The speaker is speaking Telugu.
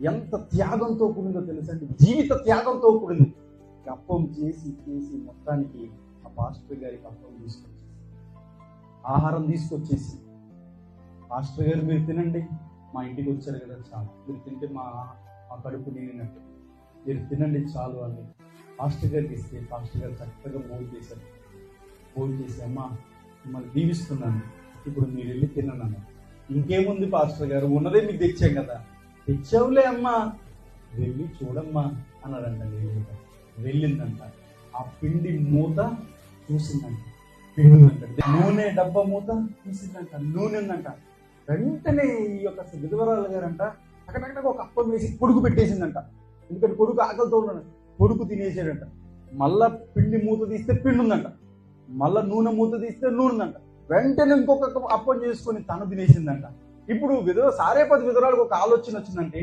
ఎంత త్యాగంతో కూడిందో తెలుసండి, జీవిత త్యాగంతో కూడింది. అప్పం చేసి మొత్తానికి ఆ పాస్టర్ గారికి అప్పం తీసుకొచ్చేసి ఆహారం తీసుకొచ్చేసి, పాస్టర్ గారు మీరు తినండి, మా ఇంటికి వచ్చారు కదా చాలు, మీరు తింటే మా కడుపు నిండినట్టు, మీరు తినండి చాలు అని పాస్టర్ గారికి ఇస్తే, పాస్టర్ గారు చక్కగా భోజనం చేశారు. భోజనం చేసి, అమ్మా మిమ్మల్ని దీవిస్తున్నాను, ఇప్పుడు మీరు వెళ్ళి తిన్నాను. ఇంకేముంది పాస్టర్ గారు, ఉన్నదే మీకు తెచ్చాం కదా. తెచ్చావులే అమ్మా, వెళ్ళి చూడమ్మా అన్నాడంట. వెళ్ళిందంట, ఆ పిండి మూత చూసిందంట, పిండి ఉందంట. నూనె డబ్బా మూత తీసిందంట, నూనె ఉందంట. వెంటనే ఈ యొక్క విధవరాలు గారంట అక్కడ ఒక అప్పం వేసి కొడుకు పెట్టేసిందంట. ఎందుకంటే కొడుకు ఆకలితో ఉన్నాడు, కొడుకు తినేసాడంట. మళ్ళా పిండి మూత తీస్తే పిండి ఉందంట, మళ్ళా నూనె మూత తీస్తే నూనె ఉందంట. వెంటనే ఇంకొక అప్పం చేసుకొని తను తినేసిందంట. ఇప్పుడు సారేపతి విధవరాలకు ఒక ఆలోచన వచ్చిందంటే